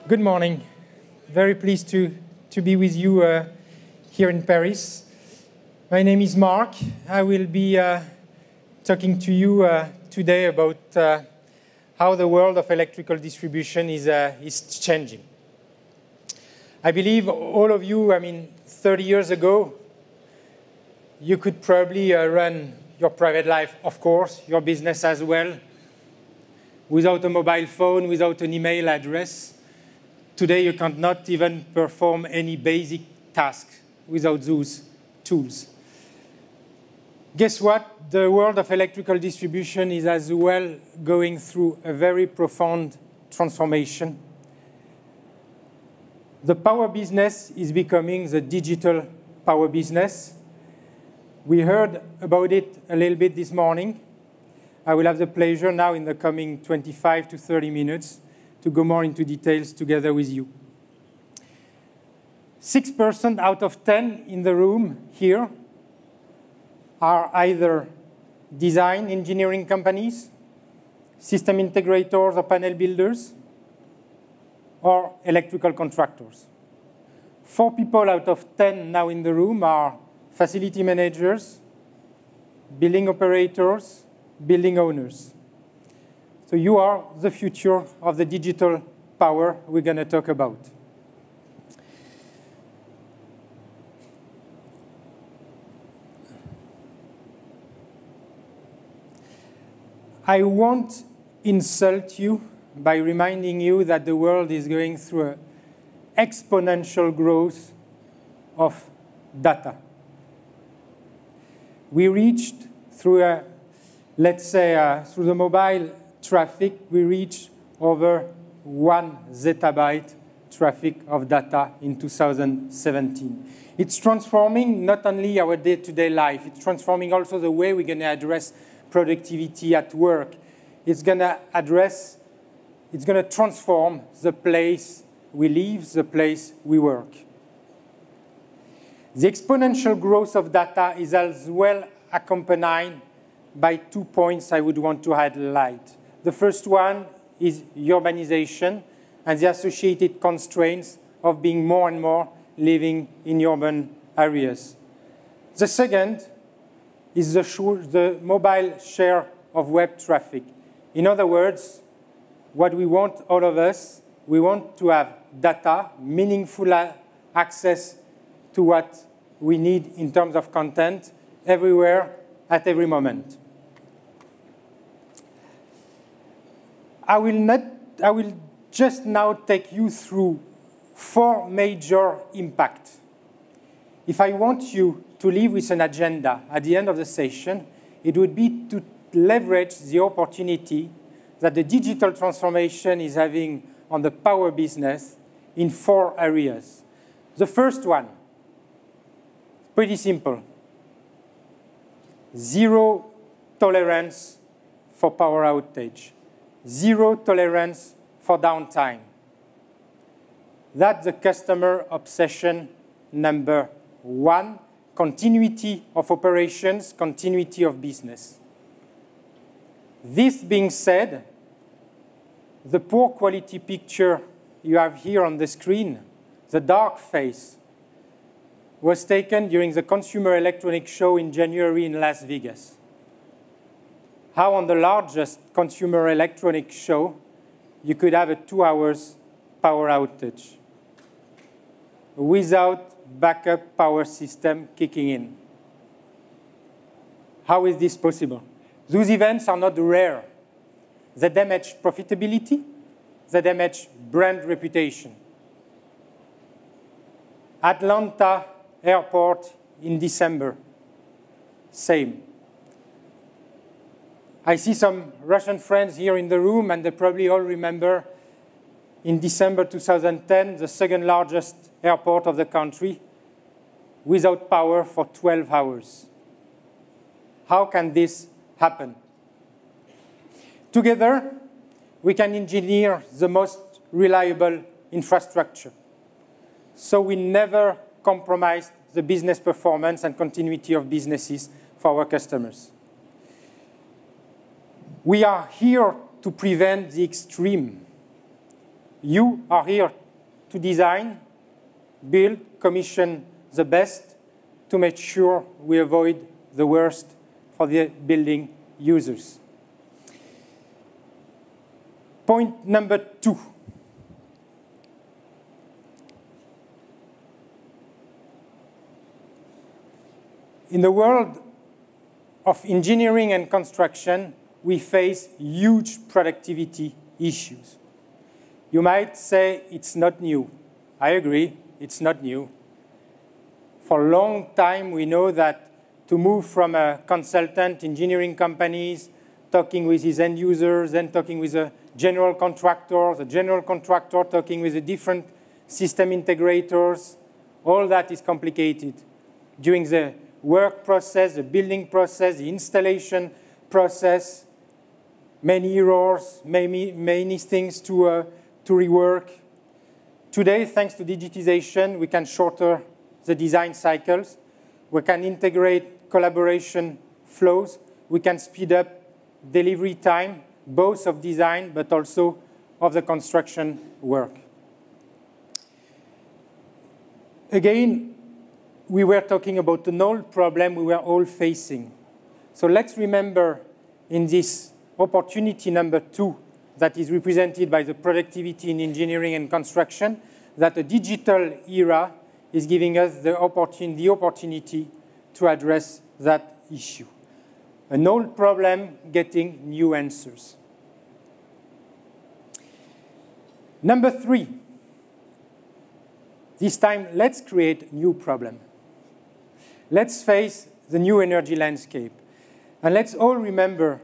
Good morning. Very pleased to be with you here in Paris. My name is Marc. I will be talking to you today about how the world of electrical distribution is changing. I believe all of you, 30 years ago, you could probably run your private life, of course, your business as well, without a mobile phone, without an email address. Today, you cannot even perform any basic task without those tools. Guess what? The world of electrical distribution is as well going through a very profound transformation. The power business is becoming the digital power business. We heard about it a little bit this morning. I will have the pleasure now in the coming 25 to 30 minutes to go more into details together with you. 6% out of 10 in the room here are either design engineering companies, system integrators or panel builders, or electrical contractors. 4 people out of 10 now in the room are facility managers, building operators, building owners. So you are the future of the digital power we're going to talk about. I won't insult you by reminding you that the world is going through an exponential growth of data. We reached through through the mobile traffic, we reached over 1 zettabyte traffic of data in 2017. It's transforming not only our day-to-day life, it's transforming also the way we're going to address productivity at work. It's going to transform the place we live, the place we work. The exponential growth of data is as well accompanied by 2 points I would want to highlight. The first one is urbanization and the associated constraints of being more and more living in urban areas. The second is the mobile share of web traffic. In other words, what we want, all of us, we want to have data, meaningful access to what we need in terms of content everywhere, at every moment. I will just now take you through 4 major impacts. If I want you to leave with an agenda at the end of the session, it would be to leverage the opportunity that the digital transformation is having on the power business in 4 areas. The first one, pretty simple. 0 tolerance for power outage. 0 tolerance for downtime. That's the customer obsession number 1. Continuity of operations, continuity of business. This being said, the poor quality picture you have here on the screen, the dark face, was taken during the Consumer Electronics Show in January in Las Vegas. How on the largest consumer electronics show, you could have a 2 hours power outage without backup power system kicking in. How is this possible? Those events are not rare. They damage profitability. They damage brand reputation. Atlanta Airport in December, same. I see some Russian friends here in the room, and they probably all remember in December 2010, the 2nd largest airport of the country, without power for 12 hours. How can this happen? Together, we can engineer the most reliable infrastructure, so we never compromise the business performance and continuity of businesses for our customers. We are here to prevent the extreme. You are here to design, build, commission the best to make sure we avoid the worst for the building users. Point number 2. In the world of engineering and construction, we face huge productivity issues. You might say it's not new. I agree, it's not new. For a long time, we know that to move from a consultant, engineering companies, talking with his end users, then talking with a general contractor, the general contractor talking with the different system integrators, all that is complicated. During the work process, the building process, the installation process, many errors, many things to rework. Today, thanks to digitization, we can shorten the design cycles. We can integrate collaboration flows. We can speed up delivery time, both of design but also of the construction work. Again, we were talking about an old problem we were all facing. So let's remember in this opportunity number 2 that is represented by the productivity in engineering and construction, that a digital era is giving us the opportunity to address that issue. An old problem getting new answers. Number 3. This time, let's create a new problem. Let's face the new energy landscape. And let's all remember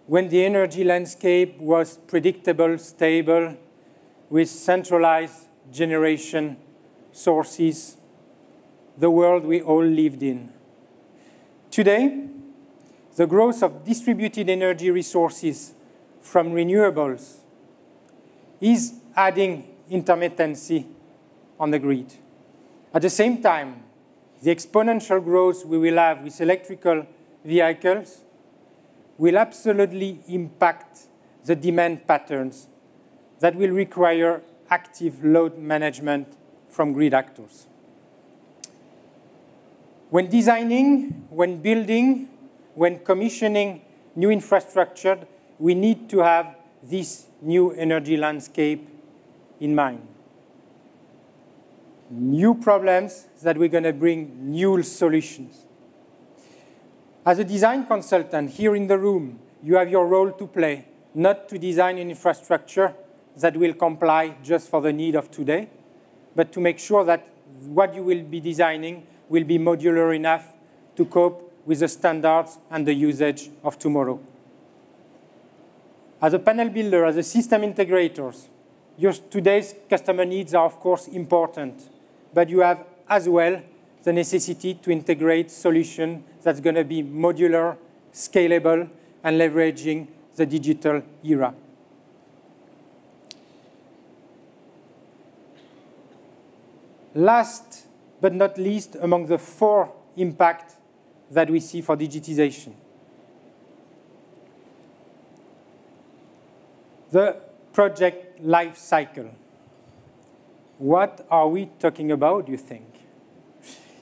when the energy landscape was predictable, stable, with centralized generation sources, the world we all lived in. Today, the growth of distributed energy resources from renewables is adding intermittency on the grid. At the same time, the exponential growth we will have with electrical vehicles will absolutely impact the demand patterns that will require active load management from grid actors. When designing, when building, when commissioning new infrastructure, we need to have this new energy landscape in mind. New problems that we're going to bring new solutions. As a design consultant here in the room, you have your role to play, not to design an infrastructure that will comply just for the need of today, but to make sure that what you will be designing will be modular enough to cope with the standards and the usage of tomorrow. As a panel builder, as a system integrators, today's customer needs are, of course, important, but you have as well the necessity to integrate solutions that's going to be modular, scalable, and leveraging the digital era. Last but not least, among the 4 impacts that we see for digitization. The project life cycle. What are we talking about, do you think?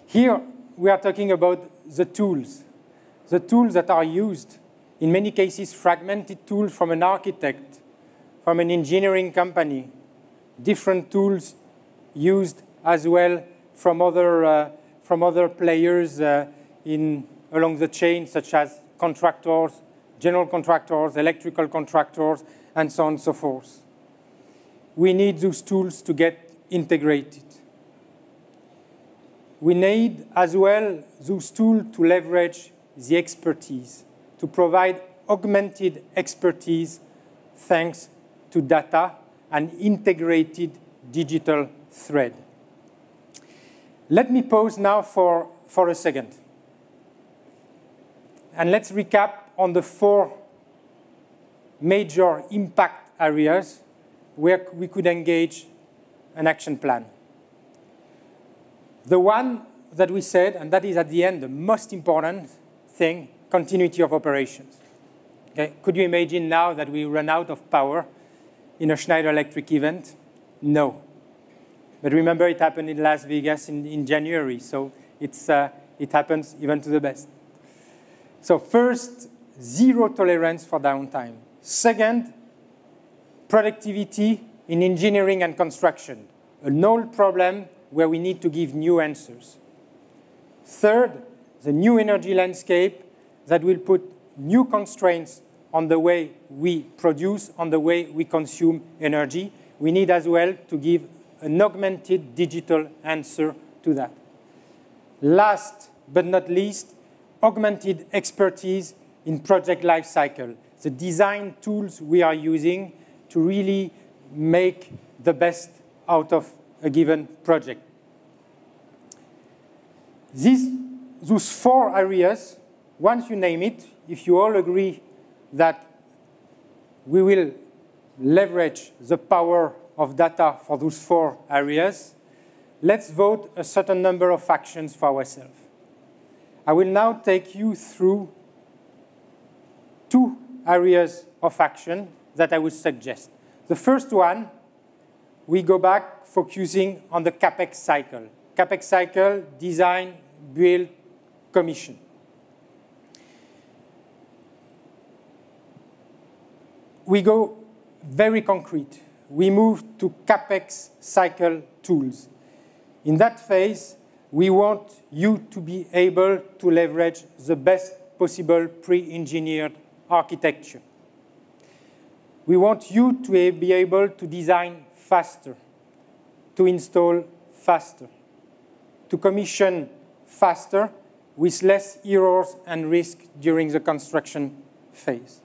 Here, we are talking about the tools that are used, in many cases, fragmented tools from an architect, from an engineering company, different tools used as well from other players along the chain, such as contractors, general contractors, electrical contractors, and so on and so forth. We need those tools to get integrated. We need as well those tools to leverage the expertise, to provide augmented expertise thanks to data and integrated digital thread. Let me pause now for a second. And let's recap on the 4 major impact areas where we could engage an action plan. The one that we said, and that is at the end the most important thing, continuity of operations. Okay? Could you imagine now that we run out of power in a Schneider Electric event? No. But remember, it happened in Las Vegas in January, so it happens even to the best. So first, zero tolerance for downtime. Second, productivity in engineering and construction, an old problem where we need to give new answers. Third, the new energy landscape that will put new constraints on the way we produce, on the way we consume energy. We need as well to give an augmented digital answer to that. Last but not least, augmented expertise in project lifecycle, the design tools we are using to really make the best out of a given project. Those four areas, once you name it, if you all agree that we will leverage the power of data for those four areas, let's vote a certain number of actions for ourselves. I will now take you through two areas of action that I would suggest. The first one, we go back focusing on the CapEx cycle. CapEx cycle, design, build, commission. We go very concrete. We move to CapEx cycle tools. In that phase, we want you to be able to leverage the best possible pre-engineered architecture. We want you to be able to design faster, to install faster, to commission faster with less errors and risk during the construction phase.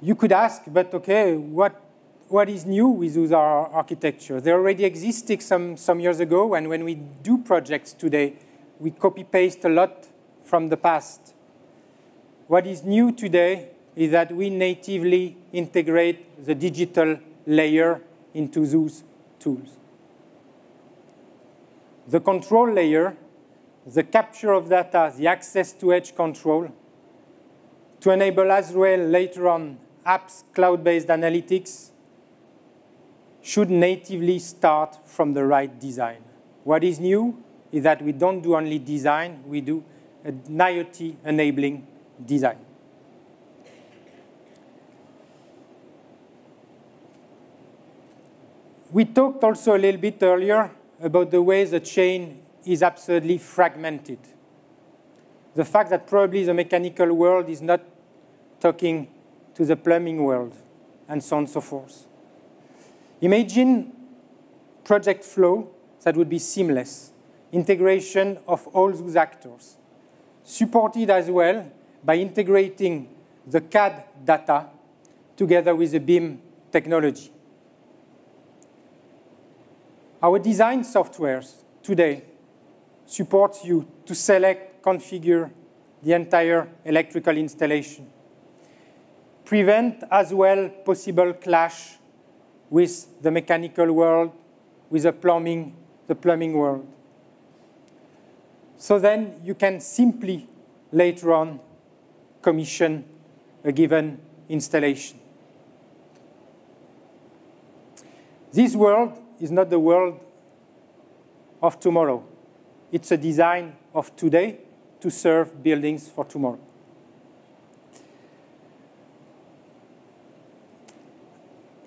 You could ask, but okay, what is new with our architecture? They already existed some years ago, and when we do projects today, we copy-paste a lot from the past. What is new today is that we natively integrate the digital layer into those tools. The control layer, the capture of data, the access to edge control, to enable as well later on apps, cloud-based analytics, should natively start from the right design. What is new is that we don't do only design, we do an IoT-enabling design. We talked also a little bit earlier about the way the chain is absolutely fragmented. The fact that probably the mechanical world is not talking to the plumbing world, and so on and so forth. Imagine project flow that would be seamless, integration of all those actors, supported as well by integrating the CAD data together with the BIM technology. Our design softwares today support you to select, configure the entire electrical installation. Prevent as well possible clash with the mechanical world, with the plumbing world. So then you can simply later on commission a given installation. This world is not the world of tomorrow. It's a design of today to serve buildings for tomorrow.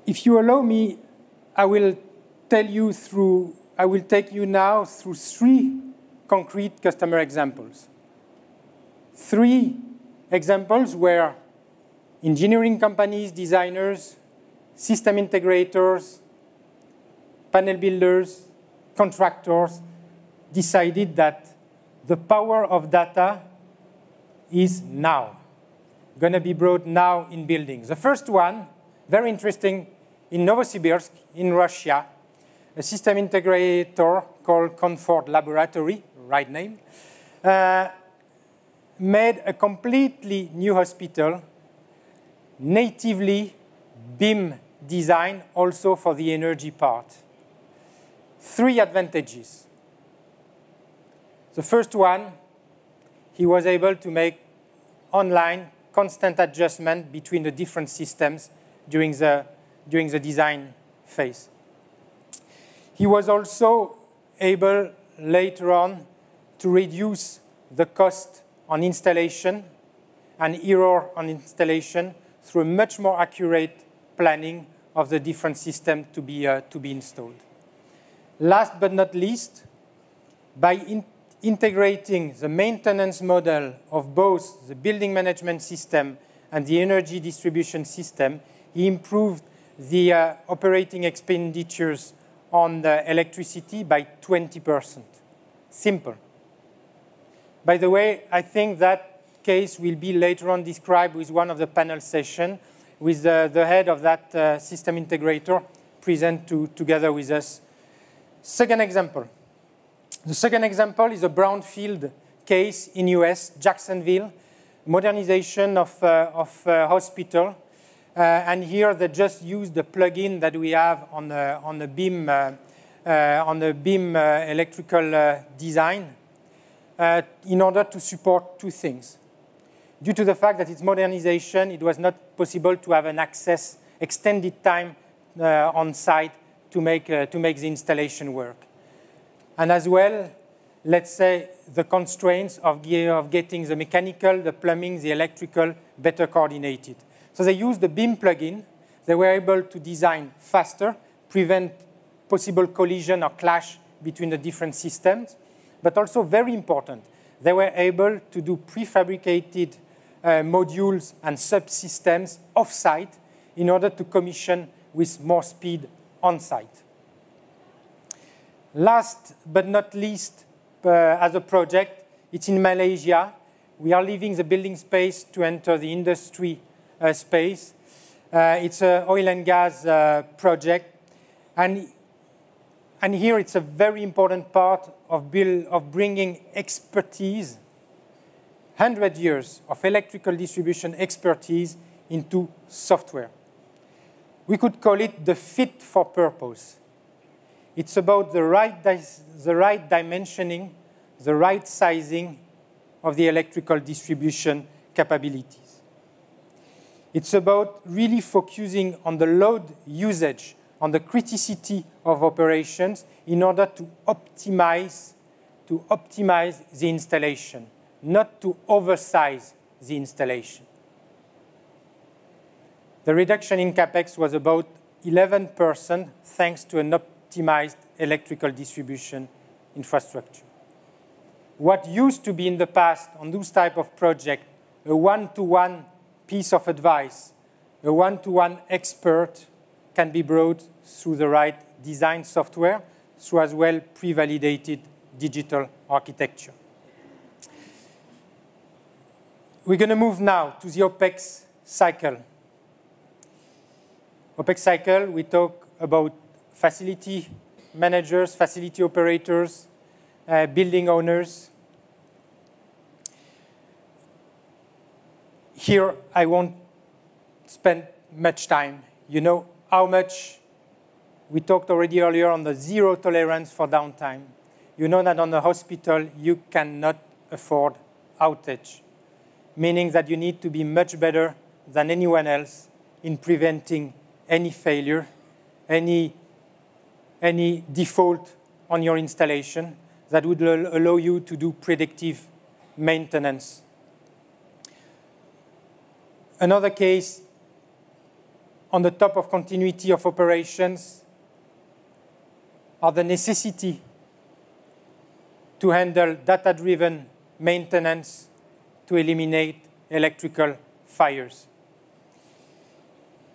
If you allow me, I will take you now through three concrete customer examples. Three examples where engineering companies, designers, system integrators, panel builders, contractors decided that the power of data is now, going to be brought now in buildings. The first one, very interesting, in Novosibirsk, in Russia, a system integrator called Comfort Laboratory, right name, made a completely new hospital, natively BIM design also for the energy part. Three advantages. The first one, he was able to make online constant adjustment between the different systems during the design phase. He was also able later on to reduce the cost on installation and error on installation through a much more accurate planning of the different systems to be installed. Last but not least, by integrating the maintenance model of both the building management system and the energy distribution system, he improved the operating expenditures on the electricity by 20%. Simple. By the way, I think that case will be later on described with one of the panel sessions with the head of that system integrator present together with us. Second example. The second example is a brownfield case in US, Jacksonville, modernization of hospital. And here they just use the plugin that we have on the beam electrical design in order to support two things. Due to the fact that it's modernization, it was not possible to have an access extended time on site to make the installation work. And as well, let's say the constraints of getting the mechanical, the plumbing, the electrical better coordinated. So they used the BIM plugin. They were able to design faster, prevent possible collision or clash between the different systems, but also very important, they were able to do prefabricated modules and subsystems off-site in order to commission with more speed on-site. Last but not least, as a project, it's in Malaysia. We are leaving the building space to enter the industry space. It's an oil and gas project. And here it's a very important part of bringing expertise, 100 years of electrical distribution expertise into software. We could call it the fit for purpose. It's about the right dimensioning, the right sizing of the electrical distribution capabilities. It's about really focusing on the load usage, on the criticity of operations in order to optimize the installation, not to oversize the installation. The reduction in CapEx was about 11% thanks to an optimized electrical distribution infrastructure. What used to be in the past on those type of projects, a one-to-one piece of advice, a one-to-one expert can be brought through the right design software, through as well pre-validated digital architecture. We're going to move now to the OPEX cycle. OPEX cycle, we talk about facility managers, facility operators, building owners. Here, I won't spend much time. You know how much we talked already earlier on the zero tolerance for downtime. You know that on the hospital, you cannot afford outage, meaning that you need to be much better than anyone else in preventing any failure, any default on your installation that would allow you to do predictive maintenance. Another case on the top of continuity of operations are the necessity to handle data-driven maintenance to eliminate electrical fires.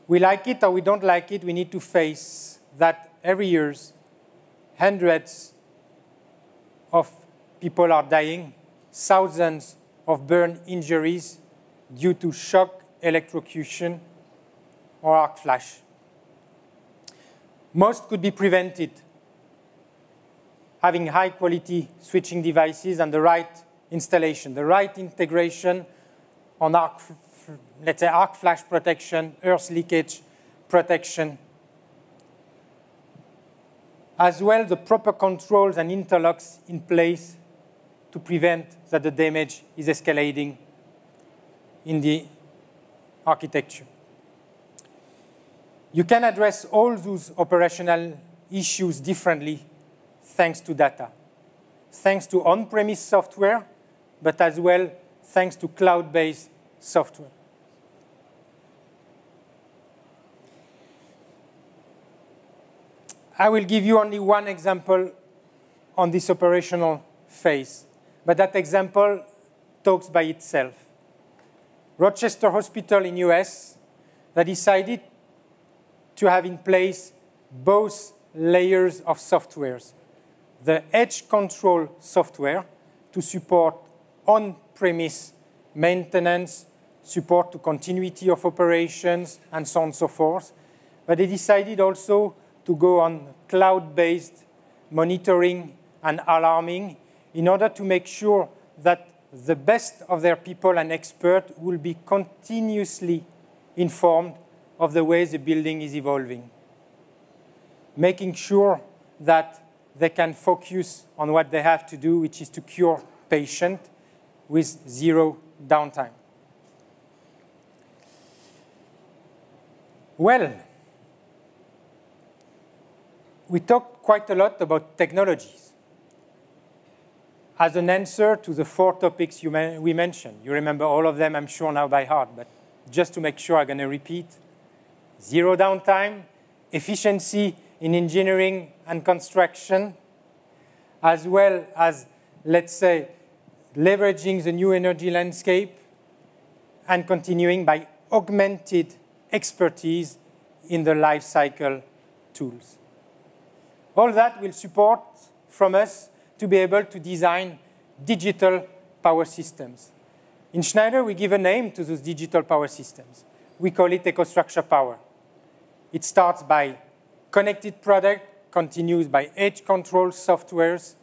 We like it or we don't like it, we need to face that every year hundreds of people are dying, thousands of burn injuries due to shock, electrocution, or arc flash. Most could be prevented having high-quality switching devices and the right installation, the right integration on let's say arc flash protection, earth leakage protection, as well the proper controls and interlocks in place to prevent that the damage is escalating in the architecture. You can address all those operational issues differently thanks to data, thanks to on-premise software, but as well thanks to cloud-based software. I will give you only one example on this operational phase, but that example talks by itself. Rochester Hospital in US that decided to have in place both layers of softwares. The edge control software to support on-premise maintenance, support to continuity of operations, and so on and so forth. But they decided also to go on cloud-based monitoring and alarming in order to make sure that the best of their people and experts will be continuously informed of the way the building is evolving, making sure that they can focus on what they have to do, which is to cure patients with zero downtime. Well, we talked quite a lot about technologies as an answer to the 4 topics we mentioned. You remember all of them, I'm sure, now by heart, but just to make sure I'm going to repeat. Zero downtime, efficiency in engineering and construction, as well as, let's say, leveraging the new energy landscape, and continuing by augmented expertise in the lifecycle tools. All that will support from us to be able to design digital power systems. In Schneider, we give a name to those digital power systems. We call it EcoStruxure Power. It starts by connected product, continues by edge control softwares,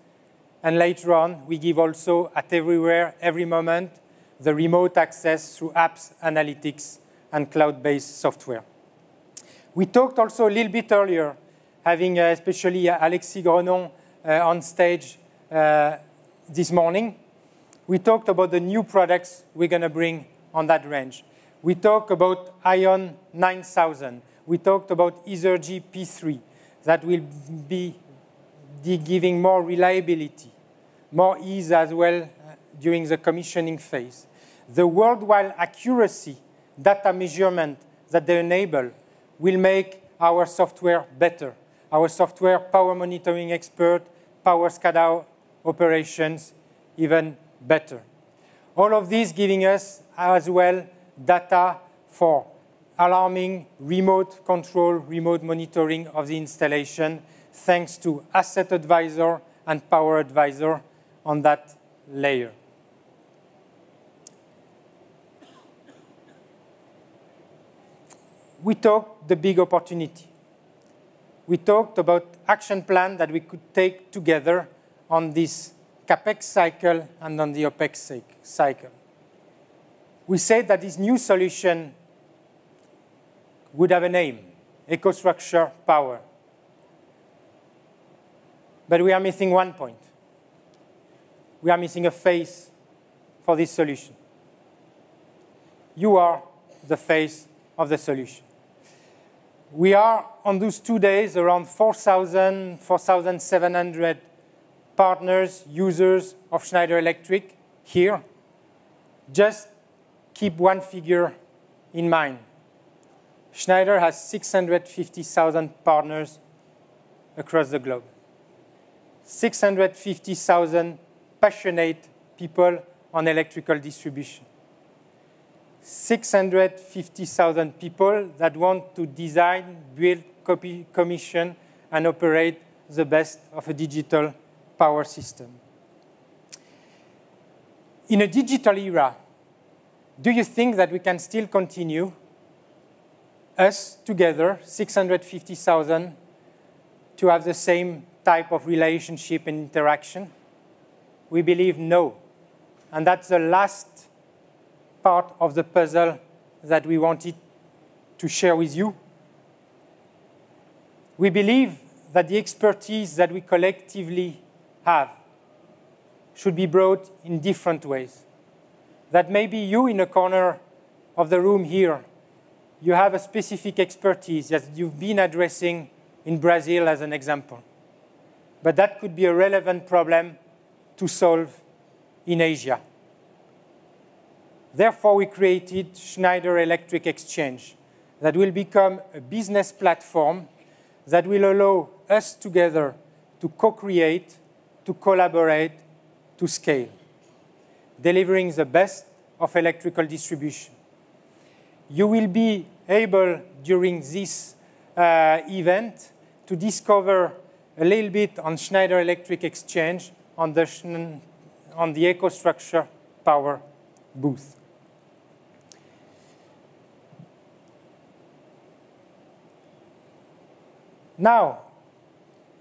and later on, we give also at everywhere, every moment, the remote access through apps, analytics, and cloud-based software. We talked also a little bit earlier, having especially Alexis Grenon on stage this morning. We talked about the new products we're going to bring on that range. We talked about Ion 9000. We talked about Ethergy P3 that will be giving more reliability, more ease as well during the commissioning phase. The worldwide accuracy data measurement that they enable will make our software better. Our software power monitoring expert, power SCADA operations even better. All of these giving us as well data for alarming, remote control, remote monitoring of the installation, thanks to Asset Advisor and Power Advisor on that layer. We talked the big opportunity. We talked about action plan that we could take together on this CapEx cycle and on the OpEx cycle. We said that this new solution would have a name, EcoStruxure Power. But we are missing one point. We are missing a face for this solution. You are the face of the solution. We are, on those 2 days, around 4,000, 4,700 partners, users of Schneider Electric here. Just keep one figure in mind. Schneider has 650,000 partners across the globe. 650,000 passionate people on electrical distribution. 650,000 people that want to design, build, commission, and operate the best of a digital power system. In a digital era, do you think that we can still continue, us together, 650,000, to have the same type of relationship and interaction? We believe no. And that's the last part of the puzzle that we wanted to share with you. We believe that the expertise that we collectively have should be brought in different ways. That maybe you in a corner of the room here you have a specific expertise that you've been addressing in Brazil as an example. But that could be a relevant problem to solve in Asia. Therefore, we created Schneider Electric Exchange that will become a business platform that will allow us together to co-create, to collaborate, to scale, delivering the best of electrical distribution. You will be able, during this event, to discover a little bit on Schneider Electric Exchange on the EcoStruxure Power booth. Now,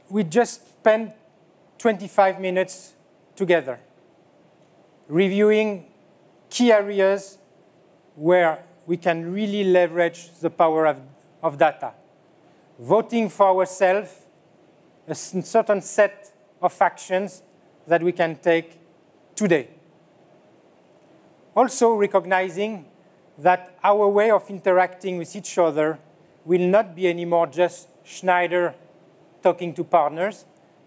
we just spent 25 minutes together reviewing key areas where we can really leverage the power of data, voting for ourselves a certain set of actions that we can take today. Also recognizing that our way of interacting with each other will not be anymore just Schneider talking to partners,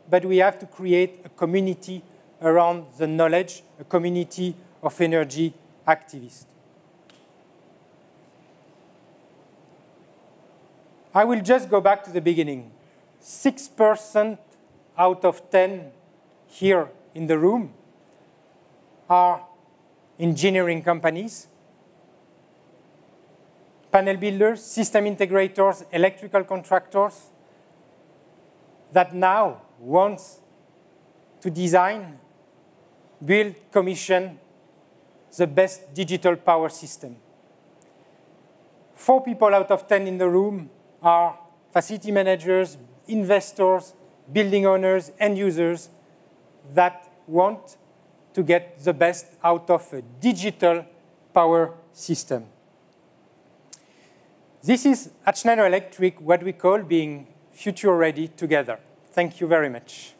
but we have to create a community around the knowledge, a community of energy activists. I will just go back to the beginning. 6% out of 10 here in the room are engineering companies, panel builders, system integrators, electrical contractors that now want to design, build, commission the best digital power system. 4 people out of 10 in the room are facility managers, investors, building owners, end users that want to get the best out of a digital power system. This is, at Schneider Electric, what we call being future-ready together. Thank you very much.